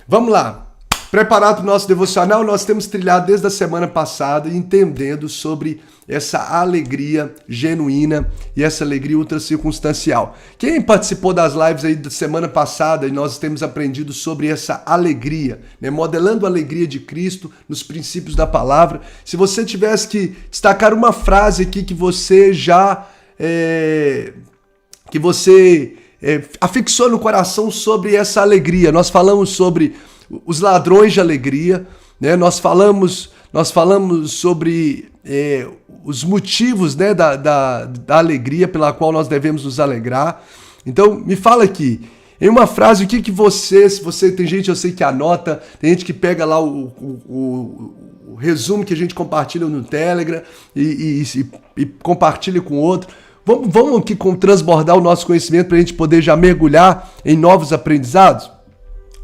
Vamos lá. Preparado para o nosso devocional, nós temos trilhado desde a semana passada, entendendo sobre essa alegria genuína e essa alegria ultracircunstancial. Quem participou das lives aí da semana passada, e nós temos aprendido sobre essa alegria, né? Modelando a alegria de Cristo nos princípios da palavra. Se você tivesse que destacar uma frase aqui que você já afixou no coração sobre essa alegria, nós falamos sobre os ladrões de alegria, né? Nós falamos sobre os motivos, né, da alegria pela qual nós devemos nos alegrar. Então, me fala aqui, em uma frase, o que você, se você, tem gente, eu sei que anota, tem gente que pega lá o resumo que a gente compartilha no Telegram e compartilha com outro. Vamos aqui transbordar o nosso conhecimento para a gente poder já mergulhar em novos aprendizados?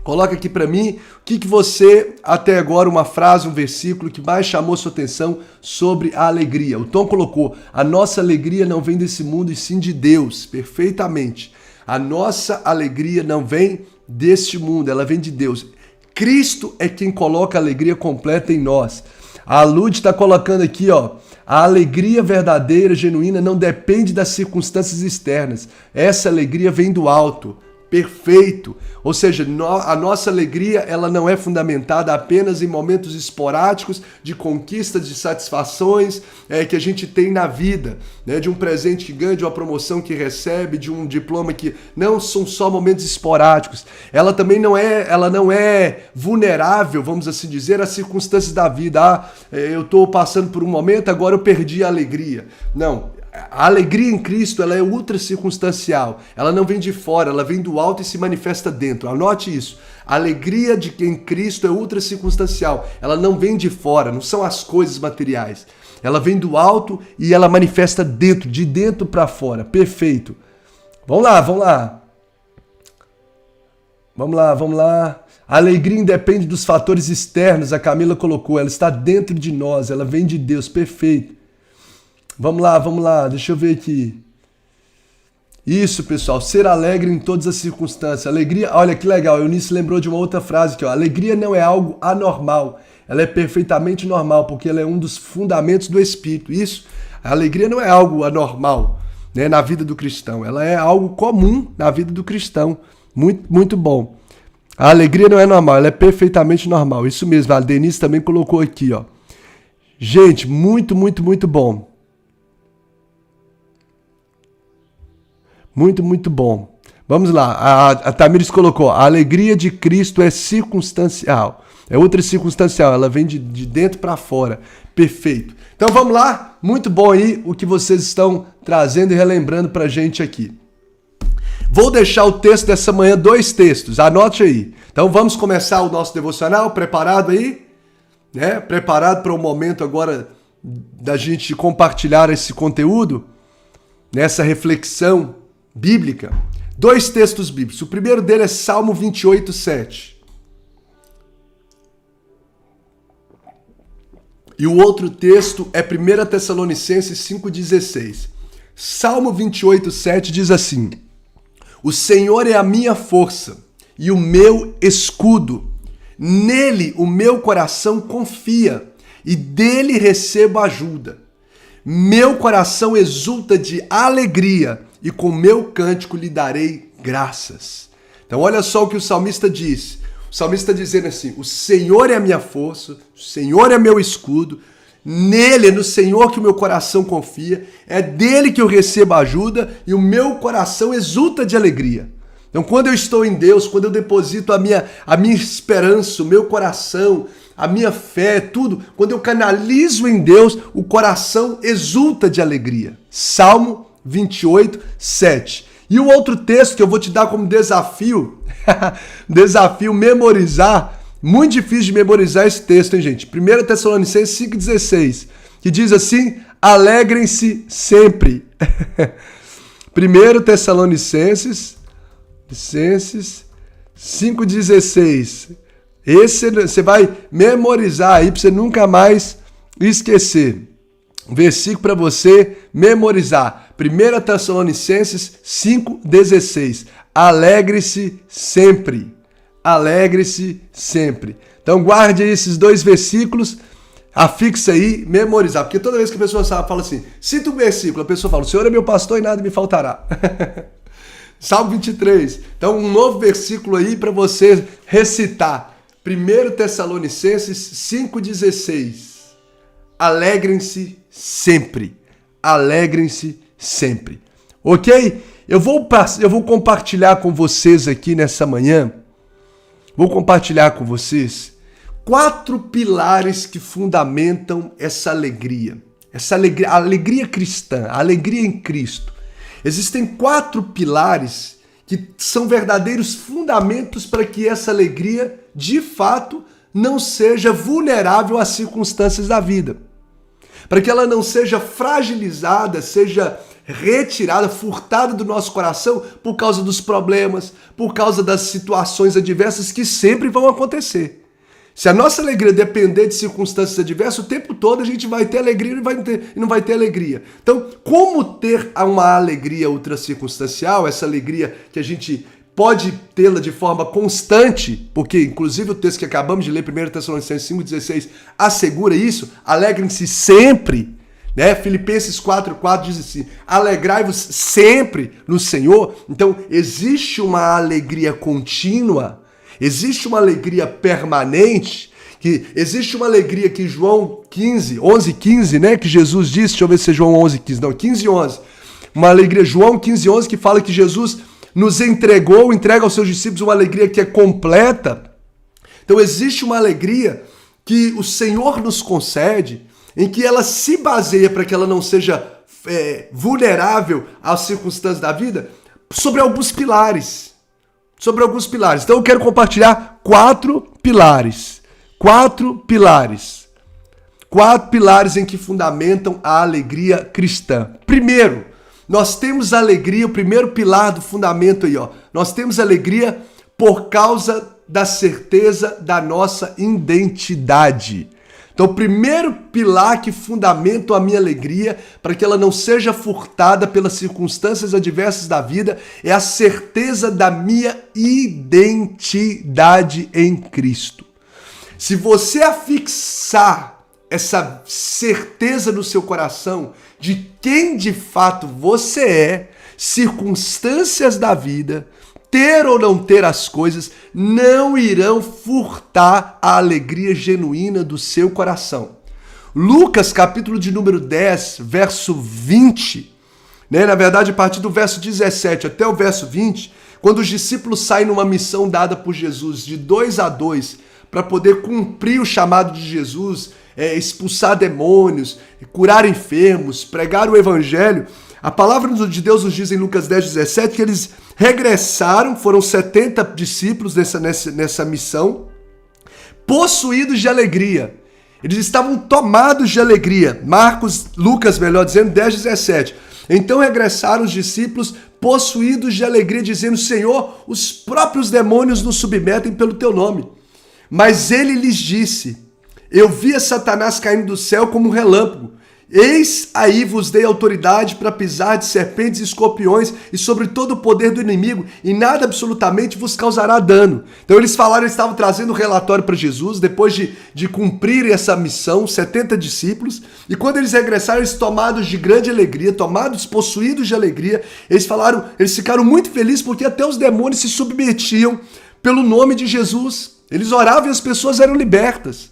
Coloca aqui para mim o que você, até agora, uma frase, um versículo que mais chamou sua atenção sobre a alegria. O Tom colocou, a nossa alegria não vem desse mundo e sim de Deus, perfeitamente. A nossa alegria não vem deste mundo, ela vem de Deus. Cristo é quem coloca a alegria completa em nós. A Lud está colocando aqui, ó, a alegria verdadeira, genuína, não depende das circunstâncias externas. Essa alegria vem do alto. Perfeito. Ou seja, a nossa alegria ela não é fundamentada apenas em momentos esporádicos de conquistas, de satisfações que a gente tem na vida, né? De um presente que ganha, de uma promoção que recebe, de um diploma que não são só momentos esporádicos. Ela também não é vulnerável, vamos assim dizer, às circunstâncias da vida. Eu estou passando por um momento, agora eu perdi a alegria. Não. A alegria em Cristo ela é ultra circunstancial, ela não vem de fora, ela vem do alto e se manifesta dentro. Anote isso, a alegria em Cristo é ultra circunstancial, ela não vem de fora, não são as coisas materiais, ela vem do alto e ela manifesta dentro, de dentro para fora. Perfeito. Vamos lá. A alegria independe dos fatores externos, a Camila colocou, ela está dentro de nós, ela vem de Deus. Perfeito. Vamos lá, deixa eu ver aqui. Isso, pessoal, ser alegre em todas as circunstâncias. Alegria, olha que legal, a Eunice lembrou de uma outra frase aqui, ó. Alegria não é algo anormal, ela é perfeitamente normal, porque ela é um dos fundamentos do Espírito. Isso, a alegria não é algo anormal, né, na vida do cristão, ela é algo comum na vida do cristão. Muito, muito bom. A alegria não é normal, ela é perfeitamente normal. Isso mesmo, a Denise também colocou aqui, ó. Gente, muito, muito, muito bom. Muito, muito bom. Vamos lá. A Tamires colocou, a alegria de Cristo é circunstancial. É outra circunstancial, ela vem de dentro para fora. Perfeito. Então vamos lá. Muito bom aí o que vocês estão trazendo e relembrando para a gente aqui. Vou deixar o texto dessa manhã, 2 textos. Anote aí. Então vamos começar o nosso devocional. Preparado aí? Né? Preparado para o momento agora da gente compartilhar esse conteúdo? Nessa reflexão bíblica, 2 textos bíblicos. O primeiro dele é Salmo 28, 7. E o outro texto é 1 Tessalonicenses 5,16. Salmo 28, 7 diz assim: o Senhor é a minha força e o meu escudo. Nele o meu coração confia e dele recebo ajuda. Meu coração exulta de alegria e com meu cântico lhe darei graças. Então olha só o que o salmista diz. O salmista está dizendo assim, o Senhor é a minha força, o Senhor é meu escudo, nele, é no Senhor que o meu coração confia, é dele que eu recebo ajuda e o meu coração exulta de alegria. Então quando eu estou em Deus, quando eu deposito a minha esperança, o meu coração, a minha fé, tudo, quando eu canalizo em Deus, o coração exulta de alegria. Salmo 28, 7. E o outro texto que eu vou te dar como desafio, memorizar, muito difícil de memorizar esse texto, hein, gente? 1 Tessalonicenses 5,16, que diz assim, alegrem-se sempre. 1 Tessalonicenses 5,16. Esse você vai memorizar aí para você nunca mais esquecer. Um versículo para você memorizar. 1 Tessalonicenses 5,16. Alegre-se sempre. alegre-se sempre. Então guarde aí esses 2 versículos, afixa aí, memorizar. Porque toda vez que a pessoa fala assim, cita um versículo, a pessoa fala, o Senhor é meu pastor e nada me faltará. Salmo 23. Então um novo versículo aí para você recitar. 1 Tessalonicenses 5,16. Alegrem-se sempre. Alegrem-se sempre. Ok? Eu vou compartilhar com vocês aqui nessa manhã, vou compartilhar com vocês 4 pilares que fundamentam essa alegria. A alegria cristã, a alegria em Cristo. Existem 4 pilares que são verdadeiros fundamentos para que essa alegria, de fato, não seja vulnerável às circunstâncias da vida. Para que ela não seja fragilizada, seja retirada, furtada do nosso coração por causa dos problemas, por causa das situações adversas que sempre vão acontecer. Se a nossa alegria depender de circunstâncias adversas, o tempo todo a gente vai ter alegria e não vai ter alegria. Então, como ter uma alegria ultracircunstancial, essa alegria que a gente pode tê-la de forma constante, porque inclusive o texto que acabamos de ler, 1 Tessalonicenses 5,16, assegura isso, alegrem-se sempre, né? Filipenses 4,4 diz assim, alegrai-vos sempre no Senhor. Então, existe uma alegria contínua, existe uma alegria permanente, que existe uma alegria que João 11:15, né? Que Jesus disse, deixa eu ver se é João 11:15, não, 15:11. Uma alegria, João 15:11, que fala que Jesus nos entrega aos seus discípulos uma alegria que é completa. Então existe uma alegria que o Senhor nos concede, em que ela se baseia para que ela não seja vulnerável às circunstâncias da vida, sobre alguns pilares. Então eu quero compartilhar 4 pilares. 4 pilares em que fundamentam a alegria cristã. Primeiro, nós temos alegria, o primeiro pilar do fundamento aí, ó. Nós temos alegria por causa da certeza da nossa identidade. Então, o primeiro pilar que fundamenta a minha alegria, para que ela não seja furtada pelas circunstâncias adversas da vida, é a certeza da minha identidade em Cristo. Se você afixar essa certeza no seu coração de quem de fato você é, circunstâncias da vida, ter ou não ter as coisas, não irão furtar a alegria genuína do seu coração. Lucas, capítulo de número 10, verso 20, né? Na verdade, a partir do verso 17 até o verso 20, quando os discípulos saem numa missão dada por Jesus de 2 a 2, para poder cumprir o chamado de Jesus, expulsar demônios, curar enfermos, pregar o evangelho, a palavra de Deus nos diz em Lucas 10:17 que eles regressaram, foram 70 discípulos nessa missão, possuídos de alegria. Eles estavam tomados de alegria. Lucas, melhor dizendo, 10:17. Então regressaram os discípulos possuídos de alegria, dizendo, Senhor, os próprios demônios nos submetem pelo teu nome. Mas ele lhes disse, eu via Satanás caindo do céu como um relâmpago. Eis aí vos dei autoridade para pisar de serpentes e escorpiões e sobre todo o poder do inimigo, e nada absolutamente vos causará dano. Então eles estavam trazendo um relatório para Jesus, depois de cumprir essa missão, 70 discípulos, e quando eles regressaram, eles tomados de grande alegria, possuídos de alegria, eles ficaram muito felizes porque até os demônios se submetiam pelo nome de Jesus. Eles oravam e as pessoas eram libertas.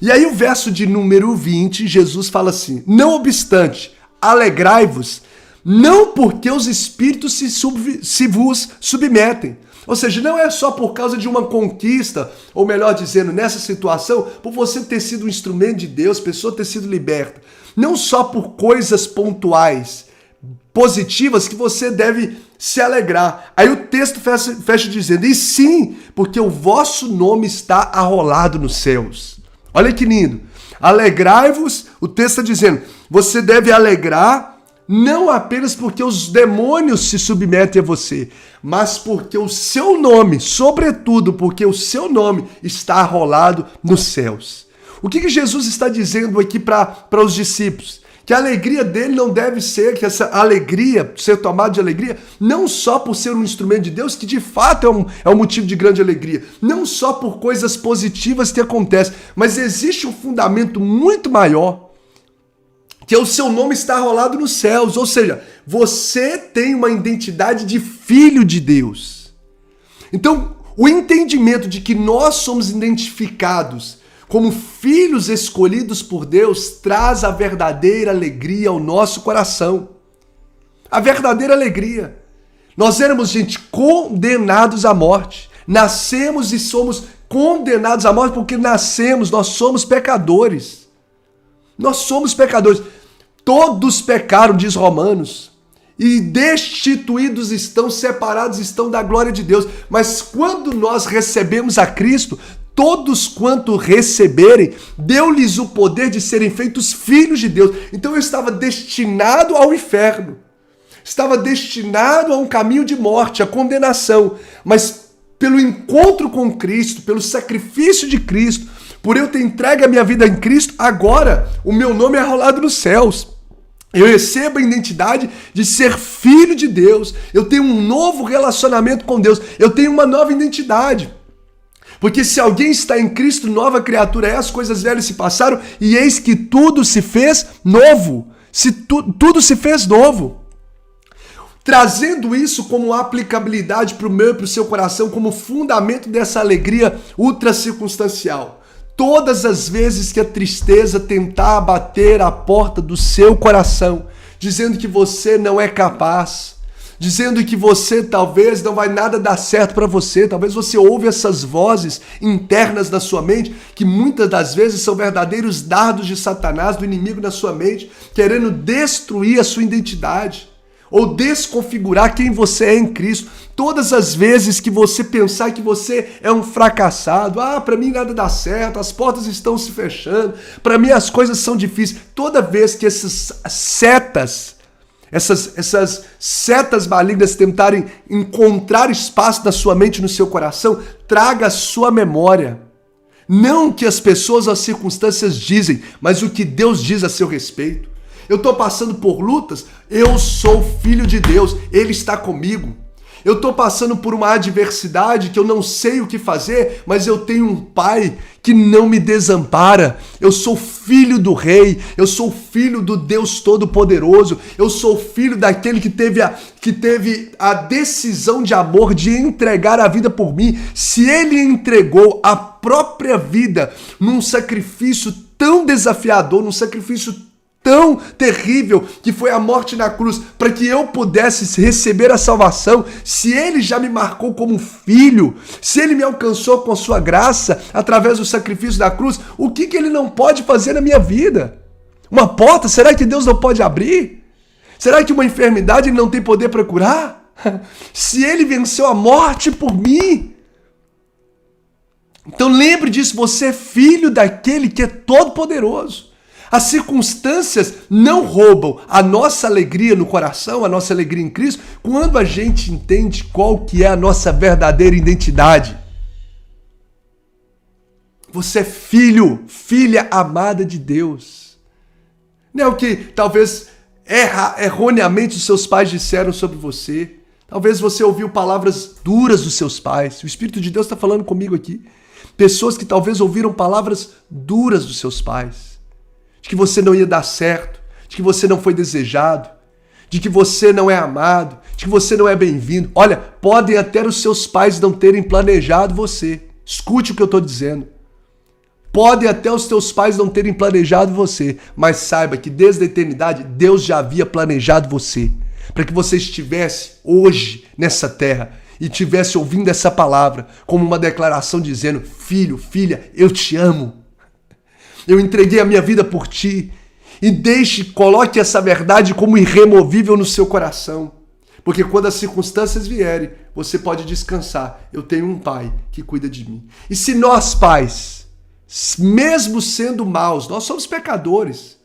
E aí o verso de número 20, Jesus fala assim, não obstante, alegrai-vos, não porque os espíritos se vos submetem. Ou seja, não é só por causa de uma conquista, ou melhor dizendo, nessa situação, por você ter sido um instrumento de Deus, pessoa ter sido liberta. Não só por coisas pontuais, positivas, que você deve se alegrar. Aí o texto fecha dizendo, e sim, porque o vosso nome está arrolado nos céus. Olha que lindo. Alegrai-vos, o texto está dizendo, você deve alegrar não apenas porque os demônios se submetem a você, mas porque o seu nome, sobretudo porque o seu nome está arrolado nos céus. O que Jesus está dizendo aqui para os discípulos? Que a alegria dele não deve ser, que essa alegria, ser tomado de alegria, não só por ser um instrumento de Deus, que de fato é um motivo de grande alegria, não só por coisas positivas que acontecem, mas existe um fundamento muito maior, que é o seu nome estar rolado nos céus, ou seja, você tem uma identidade de filho de Deus. Então, o entendimento de que nós somos identificados como filhos escolhidos por Deus traz a verdadeira alegria ao nosso coração. A verdadeira alegria. Nós éramos, gente, condenados à morte. Nascemos e somos condenados à morte porque nascemos, nós somos pecadores. Nós somos pecadores. Todos pecaram, diz Romanos, e destituídos estão, separados estão da glória de Deus. Mas quando nós recebemos a Cristo, todos quanto receberem, deu-lhes o poder de serem feitos filhos de Deus. Então eu estava destinado ao inferno. Estava destinado a um caminho de morte, a condenação. Mas pelo encontro com Cristo, pelo sacrifício de Cristo, por eu ter entregue a minha vida em Cristo, agora o meu nome é rolado nos céus. Eu recebo a identidade de ser filho de Deus. Eu tenho um novo relacionamento com Deus. Eu tenho uma nova identidade. Porque se alguém está em Cristo, nova criatura é, as coisas velhas se passaram e eis que tudo se fez novo. Tudo se fez novo. Trazendo isso como aplicabilidade para o meu e para o seu coração, como fundamento dessa alegria ultra circunstancial. Todas as vezes que a tristeza tentar bater a porta do seu coração, dizendo que você não é capaz, dizendo que você talvez não vai nada dar certo para você, talvez você ouve essas vozes internas da sua mente, que muitas das vezes são verdadeiros dardos de Satanás, do inimigo na sua mente, querendo destruir a sua identidade, ou desconfigurar quem você é em Cristo. Todas as vezes que você pensar que você é um fracassado, para mim nada dá certo, as portas estão se fechando, para mim as coisas são difíceis, toda vez que essas setas malignas tentarem encontrar espaço na sua mente e no seu coração, traga a sua memória. Não o que as pessoas, as circunstâncias dizem, mas o que Deus diz a seu respeito. Eu estou passando por lutas, eu sou filho de Deus, Ele está comigo. Eu estou passando por uma adversidade que eu não sei o que fazer, mas eu tenho um Pai que não me desampara. Eu sou filho do Rei, eu sou filho do Deus Todo-Poderoso, eu sou filho daquele que teve a decisão de amor de entregar a vida por mim. Se Ele entregou a própria vida num sacrifício tão desafiador, num sacrifício tão terrível que foi a morte na cruz, para que eu pudesse receber a salvação, se Ele já me marcou como filho, se Ele me alcançou com a sua graça através do sacrifício da cruz, o que Ele não pode fazer na minha vida? Uma porta, será que Deus não pode abrir? Será que uma enfermidade Ele não tem poder para curar? Se Ele venceu a morte por mim. Então lembre disso, você é filho daquele que é todo poderoso. As circunstâncias não roubam a nossa alegria no coração, a nossa alegria em Cristo, quando a gente entende qual que é a nossa verdadeira identidade. Você é filho, filha amada de Deus. Não é o que talvez erroneamente os seus pais disseram sobre você. Talvez você ouviu palavras duras dos seus pais. O Espírito de Deus está falando comigo aqui. Pessoas que talvez ouviram palavras duras dos seus pais. De que você não ia dar certo, de que você não foi desejado, de que você não é amado, de que você não é bem-vindo. Olha, podem até os seus pais não terem planejado você. Escute o que eu estou dizendo. Podem até os teus pais não terem planejado você, mas saiba que desde a eternidade Deus já havia planejado você, para que você estivesse hoje nessa terra e estivesse ouvindo essa palavra como uma declaração dizendo: filho, filha, eu te amo. Eu entreguei a minha vida por ti. E coloque essa verdade como irremovível no seu coração. Porque quando as circunstâncias vierem, você pode descansar. Eu tenho um Pai que cuida de mim. E se nós, pais, mesmo sendo maus, nós somos pecadores.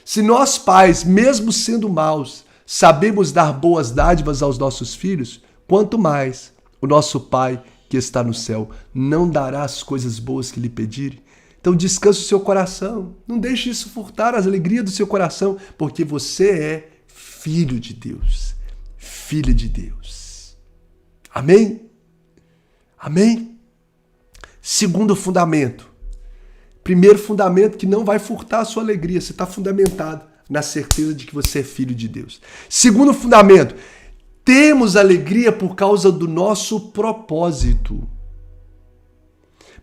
Se nós, pais, mesmo sendo maus, sabemos dar boas dádivas aos nossos filhos, quanto mais o nosso Pai que está no céu não dará as coisas boas que lhe pedirem. Então descanse o seu coração. Não deixe isso furtar as alegrias do seu coração, porque você é filho de Deus. Filha de Deus. Amém? Amém? Segundo fundamento. Primeiro fundamento que não vai furtar a sua alegria. Você está fundamentado na certeza de que você é filho de Deus. Segundo fundamento. Temos alegria por causa do nosso propósito.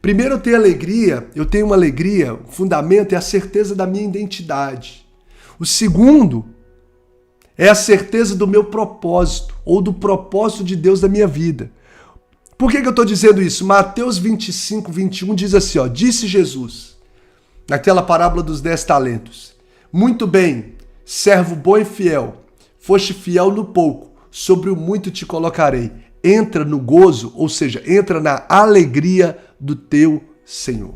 Primeiro eu tenho uma alegria, o fundamento é a certeza da minha identidade. O segundo é a certeza do meu propósito, ou do propósito de Deus na minha vida. Por que eu estou dizendo isso? Mateus 25, 21 diz assim, ó, disse Jesus, naquela parábola dos 10 talentos, muito bem, servo bom e fiel, foste fiel no pouco, sobre o muito te colocarei. Entra no gozo, ou seja, entra na alegria do teu Senhor.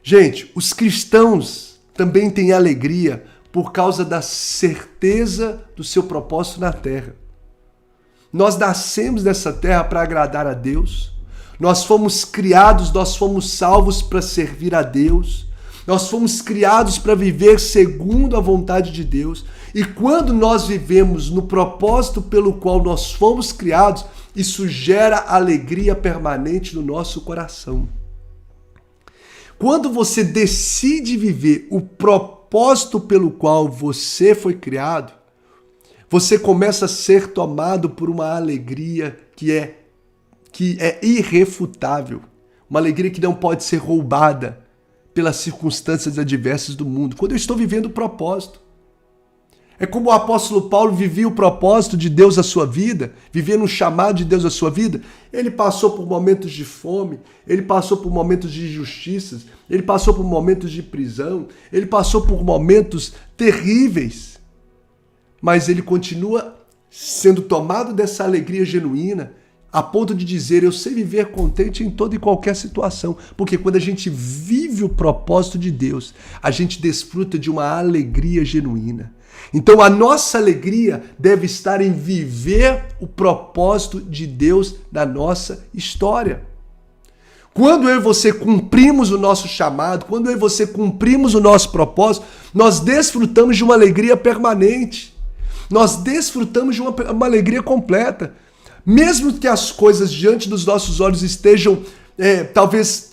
Gente, os cristãos também têm alegria por causa da certeza do seu propósito na terra. Nós nascemos nessa terra para agradar a Deus. Nós fomos criados, nós fomos salvos para servir a Deus. Nós fomos criados para viver segundo a vontade de Deus. E quando nós vivemos no propósito pelo qual nós fomos criados, isso gera alegria permanente no nosso coração. Quando você decide viver o propósito pelo qual você foi criado, você começa a ser tomado por uma alegria que é irrefutável. Uma alegria que não pode ser roubada pelas circunstâncias adversas do mundo. Quando eu estou vivendo o propósito. É como o apóstolo Paulo vivia o propósito de Deus na sua vida, vivendo um chamado de Deus na sua vida. Ele passou por momentos de fome, ele passou por momentos de injustiças, ele passou por momentos de prisão, ele passou por momentos terríveis. Mas ele continua sendo tomado dessa alegria genuína, a ponto de dizer, eu sei viver contente em toda e qualquer situação. Porque quando a gente vive o propósito de Deus, a gente desfruta de uma alegria genuína. Então a nossa alegria deve estar em viver o propósito de Deus na nossa história. Quando eu e você cumprimos o nosso chamado, quando eu e você cumprimos o nosso propósito, nós desfrutamos de uma alegria permanente. Nós desfrutamos de uma alegria completa. Mesmo que as coisas diante dos nossos olhos estejam talvez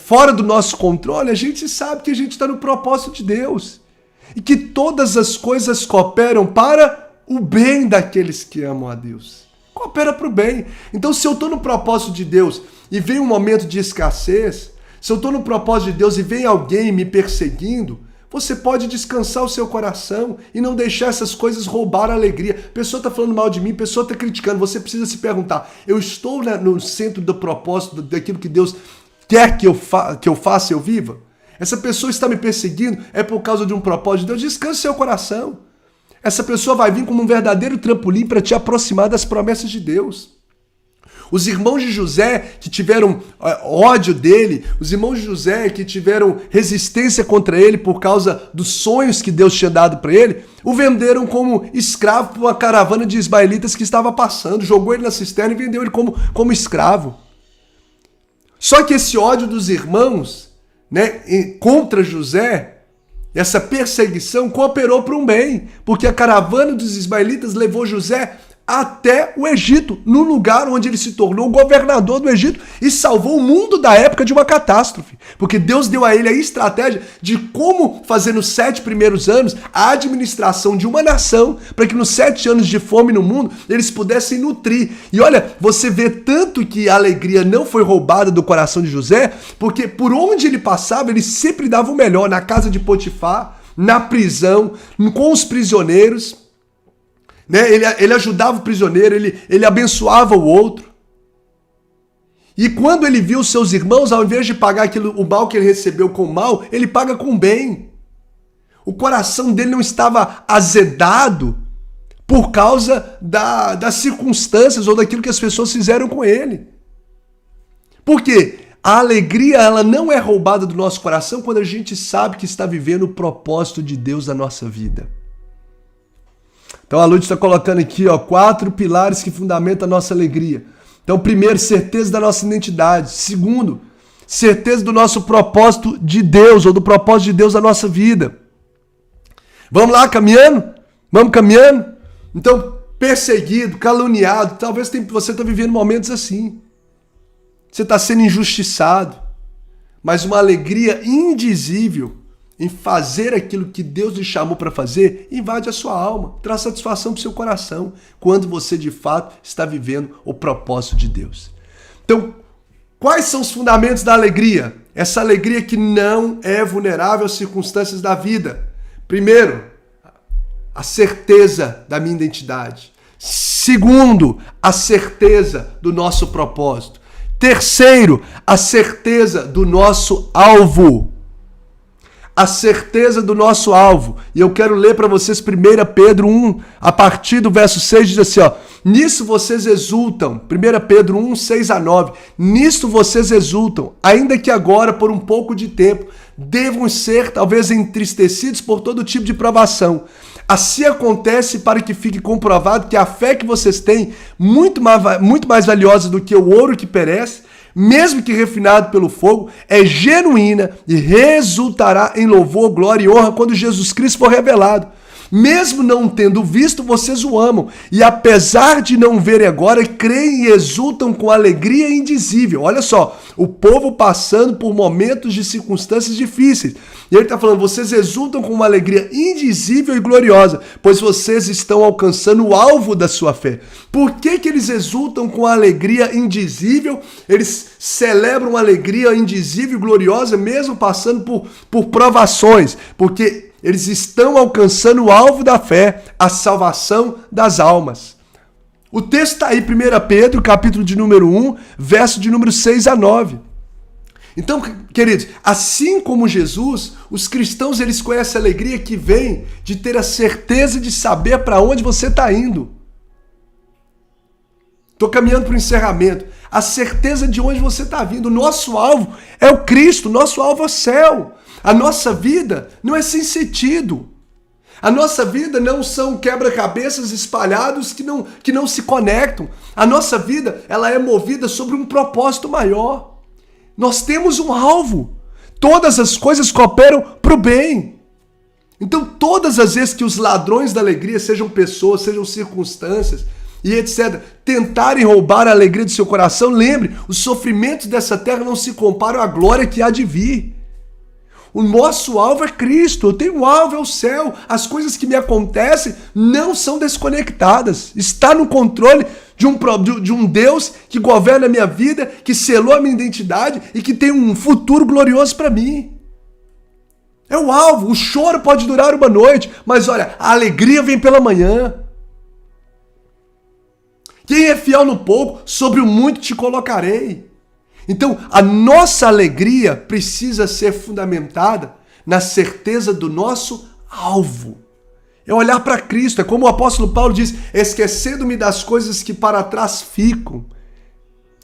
fora do nosso controle, a gente sabe que a gente está no propósito de Deus. E que todas as coisas cooperam para o bem daqueles que amam a Deus. Coopera para o bem. Então, se eu estou no propósito de Deus e vem um momento de escassez, se eu estou no propósito de Deus e vem alguém me perseguindo, você pode descansar o seu coração e não deixar essas coisas roubar a alegria. A pessoa está falando mal de mim, a pessoa está criticando. Você precisa se perguntar, eu estou no centro do propósito, daquilo que Deus quer que eu faça e eu viva? Essa pessoa está me perseguindo, é por causa de um propósito de Deus. Descanse seu coração. Essa pessoa vai vir como um verdadeiro trampolim para te aproximar das promessas de Deus. Os irmãos de José que tiveram ódio dele, os irmãos de José que tiveram resistência contra ele por causa dos sonhos que Deus tinha dado para ele, o venderam como escravo para uma caravana de ismaelitas que estava passando, jogou ele na cisterna e vendeu ele como escravo. Só que esse ódio dos irmãos, contra José, essa perseguição cooperou para um bem, porque a caravana dos ismaelitas levou José até o Egito, no lugar onde ele se tornou governador do Egito e salvou o mundo da época de uma catástrofe, porque Deus deu a ele a estratégia de como fazer nos 7 primeiros anos a administração de uma nação, para que nos 7 anos de fome no mundo eles pudessem nutrir. E olha, você vê tanto que a alegria não foi roubada do coração de José, porque por onde ele passava ele sempre dava o melhor, na casa de Potifar, na prisão, com os prisioneiros. Ele ajudava o prisioneiro, ele abençoava o outro. E quando ele viu seus irmãos, ao invés de pagar o mal que ele recebeu com o mal, ele paga com o bem. O coração dele não estava azedado por causa das circunstâncias ou daquilo que as pessoas fizeram com ele. Por quê? A alegria ela não é roubada do nosso coração quando a gente sabe que está vivendo o propósito de Deus na nossa vida. Então a Lúcia está colocando aqui 4 pilares que fundamentam a nossa alegria. Então, primeiro, certeza da nossa identidade. Segundo, certeza do nosso propósito de Deus, ou do propósito de Deus na nossa vida. Vamos lá, caminhando? Vamos caminhando? Então, perseguido, caluniado, talvez você está vivendo momentos assim. Você está sendo injustiçado, mas uma alegria indizível em fazer aquilo que Deus lhe chamou para fazer, invade a sua alma, traz satisfação para o seu coração, quando você de fato está vivendo o propósito de Deus. Então, quais são os fundamentos da alegria? Essa alegria que não é vulnerável às circunstâncias da vida. Primeiro, a certeza da minha identidade. Segundo, a certeza do nosso propósito. Terceiro, a certeza do nosso alvo. A certeza do nosso alvo. E eu quero ler para vocês 1 Pedro 1, a partir do verso 6, diz assim, ó: nisso vocês exultam. 1 Pedro 1, 6 a 9. Nisto vocês exultam, ainda que agora, por um pouco de tempo, devam ser talvez entristecidos por todo tipo de provação. Assim acontece para que fique comprovado que a fé que vocês têm, muito mais valiosa do que o ouro que perece, mesmo que refinado pelo fogo, é genuína e resultará em louvor, glória e honra quando Jesus Cristo for revelado. Mesmo não tendo visto, vocês o amam. E apesar de não verem agora, creem e exultam com alegria indizível. Olha só, o povo passando por momentos de circunstâncias difíceis. E ele está falando, vocês exultam com uma alegria indizível e gloriosa, pois vocês estão alcançando o alvo da sua fé. Por que eles exultam com alegria indizível? Eles celebram uma alegria indizível e gloriosa, mesmo passando por provações. Porque eles estão alcançando o alvo da fé, a salvação das almas. O texto está aí, 1 Pedro, capítulo de número 1, verso de número 6 a 9. Então, queridos, assim como Jesus, os cristãos eles conhecem a alegria que vem de ter a certeza de saber para onde você está indo. Estou caminhando para o encerramento. A certeza de onde você está vindo. O nosso alvo é o Cristo, o nosso alvo é o céu. A nossa vida não é sem sentido. A nossa vida não são quebra-cabeças espalhados que não se conectam. A nossa vida ela é movida sobre um propósito maior. Nós temos um alvo. Todas as coisas cooperam para o bem. Então, todas as vezes que os ladrões da alegria, sejam pessoas, sejam circunstâncias e etc., tentarem roubar a alegria do seu coração, lembre, os sofrimentos dessa terra não se comparam à glória que há de vir. O nosso alvo é Cristo, eu tenho um alvo, é o céu. As coisas que me acontecem não são desconectadas. Está no controle de um Deus que governa a minha vida, que selou a minha identidade e que tem um futuro glorioso para mim. É o alvo. O choro pode durar uma noite, mas olha, a alegria vem pela manhã. Quem é fiel no pouco, sobre o muito te colocarei. Então, a nossa alegria precisa ser fundamentada na certeza do nosso alvo. É olhar para Cristo, é como o apóstolo Paulo diz, esquecendo-me das coisas que para trás ficam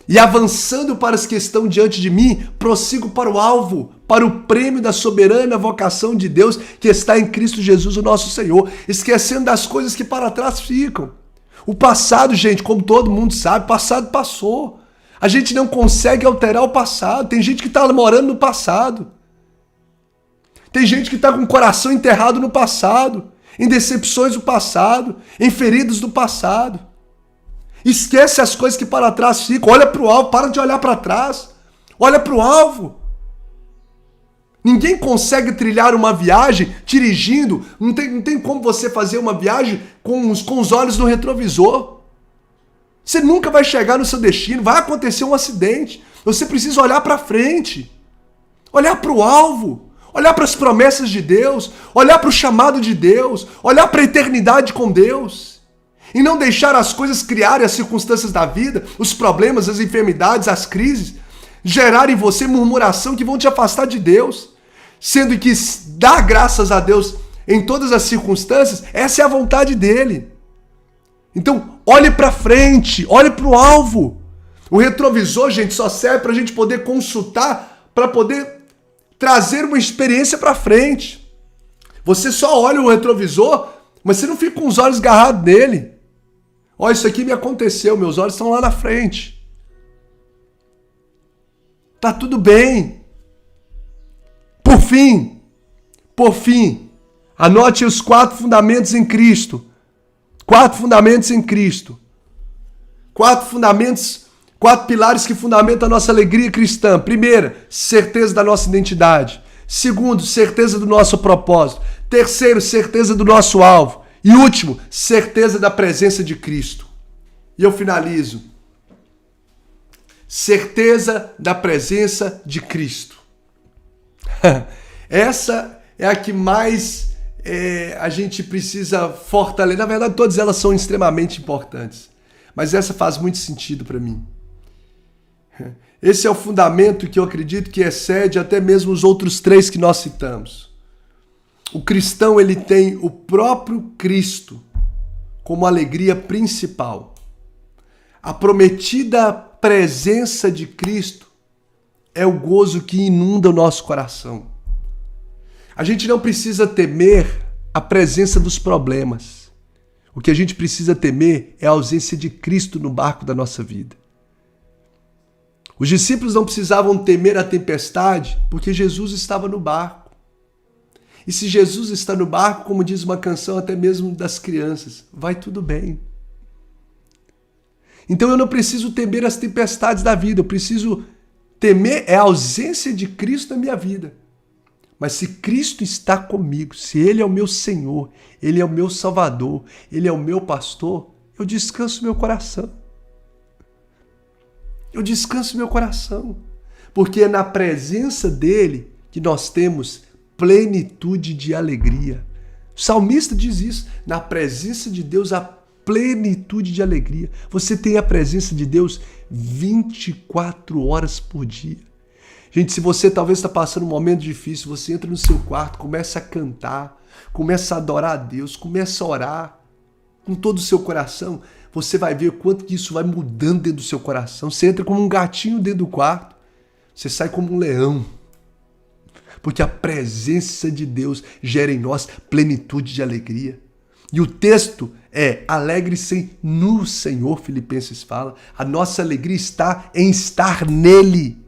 e avançando para as que estão diante de mim, prossigo para o alvo, para o prêmio da soberana vocação de Deus que está em Cristo Jesus, o nosso Senhor, esquecendo das coisas que para trás ficam. O passado, gente, como todo mundo sabe, o passado passou. A gente não consegue alterar o passado. Tem gente que está morando no passado. Tem gente que está com o coração enterrado no passado, em decepções do passado, em feridas do passado. Esquece as coisas que para trás ficam. Olha para o alvo, para de olhar para trás. Olha para o alvo. Ninguém consegue trilhar uma viagem dirigindo. Não tem como você fazer uma viagem com os olhos no retrovisor. Você nunca vai chegar no seu destino, vai acontecer um acidente. Você precisa olhar para frente, olhar para o alvo, olhar para as promessas de Deus, olhar para o chamado de Deus, olhar para a eternidade com Deus. E não deixar as coisas criarem as circunstâncias da vida, os problemas, as enfermidades, as crises, gerarem em você murmuração que vão te afastar de Deus. Sendo que dar graças a Deus em todas as circunstâncias, essa é a vontade dele. Então, olhe para frente, olhe para o alvo. O retrovisor, gente, só serve para a gente poder consultar, para poder trazer uma experiência para frente. Você só olha o retrovisor, mas você não fica com os olhos agarrados nele. Olha, isso aqui me aconteceu, meus olhos estão lá na frente. Tá tudo bem. Por fim, anote os 4 fundamentos em Cristo. 4 fundamentos em Cristo. 4 pilares que fundamentam a nossa alegria cristã. Primeiro, certeza da nossa identidade. Segundo, certeza do nosso propósito. Terceiro, certeza do nosso alvo. E último, certeza da presença de Cristo. E eu finalizo. Certeza da presença de Cristo. Essa é a que mais a gente precisa fortalecer. Na verdade, todas elas são extremamente importantes. Mas essa faz muito sentido para mim. Esse é o fundamento que eu acredito que excede até mesmo os outros 3 que nós citamos. O cristão, ele tem o próprio Cristo como alegria principal. A prometida presença de Cristo é o gozo que inunda o nosso coração. A gente não precisa temer a presença dos problemas. O que a gente precisa temer é a ausência de Cristo no barco da nossa vida. Os discípulos não precisavam temer a tempestade porque Jesus estava no barco. E se Jesus está no barco, como diz uma canção até mesmo das crianças, vai tudo bem. Então eu não preciso temer as tempestades da vida, eu preciso temer a ausência de Cristo na minha vida. Mas se Cristo está comigo, se Ele é o meu Senhor, Ele é o meu Salvador, Ele é o meu pastor, eu descanso meu coração. Eu descanso meu coração. Porque é na presença dEle que nós temos plenitude de alegria. O salmista diz isso. Na presença de Deus há plenitude de alegria. Você tem a presença de Deus 24 horas por dia. Gente, se você talvez está passando um momento difícil, você entra no seu quarto, começa a cantar, começa a adorar a Deus, começa a orar com todo o seu coração, você vai ver o quanto que isso vai mudando dentro do seu coração. Você entra como um gatinho dentro do quarto, você sai como um leão. Porque a presença de Deus gera em nós plenitude de alegria. E o texto é: alegre-se no Senhor, Filipenses fala. A nossa alegria está em estar nele.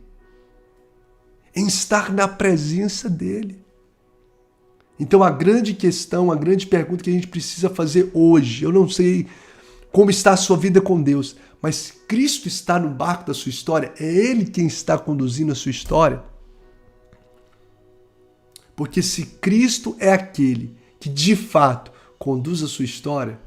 Em estar na presença dele. Então a grande questão, a grande pergunta que a gente precisa fazer hoje, eu não sei como está a sua vida com Deus, mas Cristo está no barco da sua história? É Ele quem está conduzindo a sua história? Porque se Cristo é aquele que de fato conduz a sua história,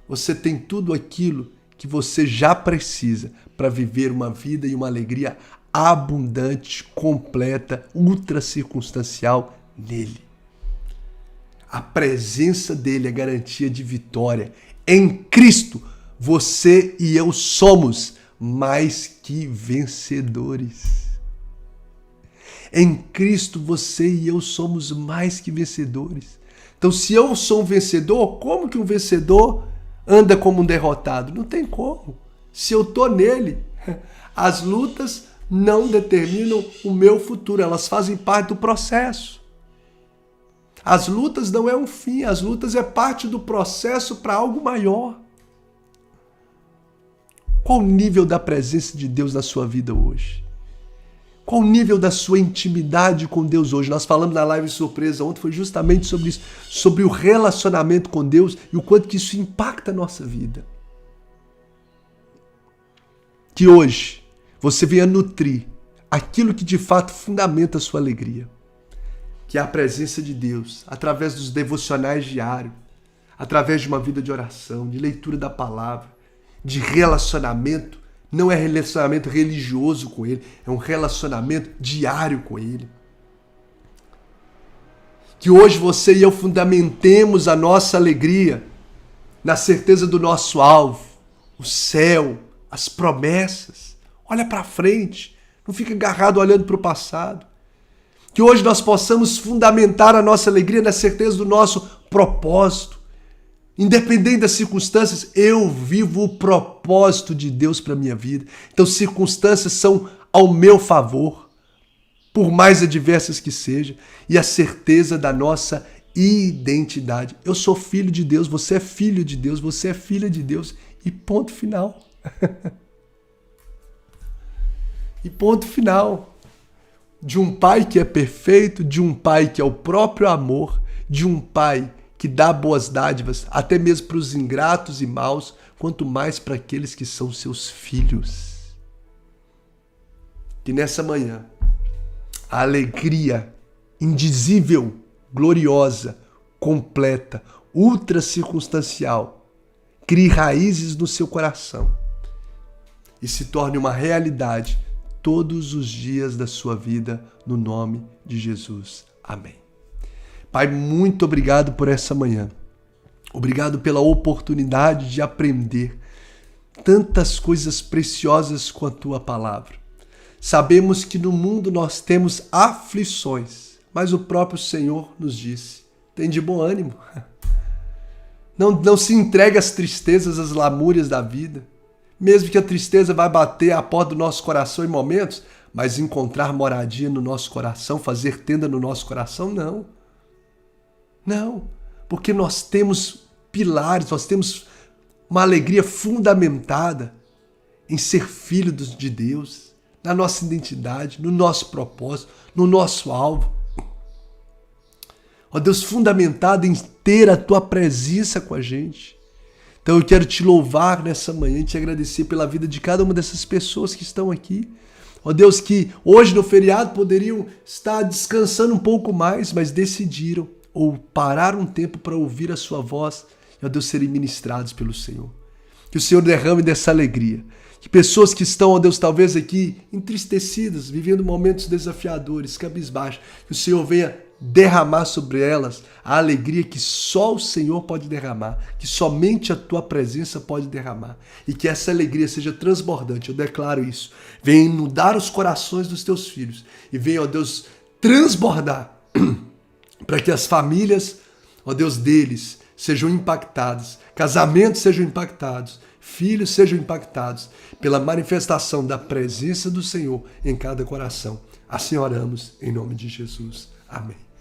você tem tudo aquilo que você já precisa para viver uma vida e uma alegria abundante, completa, ultra circunstancial nele. A presença dele é garantia de vitória. Em Cristo, você e eu somos mais que vencedores. Em Cristo, você e eu somos mais que vencedores. Então, se eu sou um vencedor, como que um vencedor anda como um derrotado? Não tem como. Se eu estou nele, as lutas não determinam o meu futuro, elas fazem parte do processo. As lutas não é um fim, as lutas é parte do processo para algo maior. Qual o nível da presença de Deus na sua vida hoje? Qual o nível da sua intimidade com Deus hoje? Nós falamos na live surpresa ontem, foi justamente sobre isso, sobre o relacionamento com Deus e o quanto que isso impacta a nossa vida. Que hoje você venha nutrir aquilo que de fato fundamenta a sua alegria, que é a presença de Deus, através dos devocionais diários, através de uma vida de oração, de leitura da palavra, de relacionamento. Não é relacionamento religioso com Ele, é um relacionamento diário com Ele. Que hoje você e eu fundamentemos a nossa alegria na certeza do nosso alvo, o céu, as promessas. Olha para frente, não fica agarrado olhando para o passado. Que hoje nós possamos fundamentar a nossa alegria na certeza do nosso propósito. Independente das circunstâncias, eu vivo o propósito de Deus para a minha vida. Então, circunstâncias são ao meu favor, por mais adversas que sejam, e a certeza da nossa identidade. Eu sou filho de Deus, você é filho de Deus, você é filha de Deus, e ponto final. E ponto final. de um Pai que é perfeito, de um Pai que é o próprio amor, de um Pai que dá boas dádivas, até mesmo para os ingratos e maus, quanto mais para aqueles que são seus filhos. Que nessa manhã, a alegria indizível, gloriosa, completa, ultra circunstancial, crie raízes no seu coração e se torne uma realidade todos os dias da sua vida, no nome de Jesus. Amém. Pai, muito obrigado por essa manhã. Obrigado pela oportunidade de aprender tantas coisas preciosas com a Tua palavra. Sabemos que no mundo nós temos aflições, mas o próprio Senhor nos disse: tem de bom ânimo. Não se entregue às tristezas, às lamúrias da vida. Mesmo que a tristeza vai bater à porta do nosso coração em momentos, mas encontrar moradia no nosso coração, fazer tenda no nosso coração, não. Não, porque nós temos pilares, nós temos uma alegria fundamentada em ser filho de Deus, na nossa identidade, no nosso propósito, no nosso alvo. Ó Deus, fundamentado em ter a Tua presença com a gente. Então eu quero te louvar nessa manhã e te agradecer pela vida de cada uma dessas pessoas que estão aqui. Ó Deus, que hoje no feriado poderiam estar descansando um pouco mais, mas decidiram ou parar um tempo para ouvir a sua voz e, ó Deus, serem ministrados pelo Senhor. Que o Senhor derrame dessa alegria. Que pessoas que estão, ó Deus, talvez aqui entristecidas, vivendo momentos desafiadores, cabisbaixos, que o Senhor venha derramar sobre elas a alegria que só o Senhor pode derramar, que somente a Tua presença pode derramar, e que essa alegria seja transbordante. Eu declaro isso. Venha inundar os corações dos Teus filhos e venha, ó Deus, transbordar para que as famílias, ó Deus, deles sejam impactadas, casamentos sejam impactados, filhos sejam impactados pela manifestação da presença do Senhor em cada coração. Assim oramos em nome de Jesus. Amém.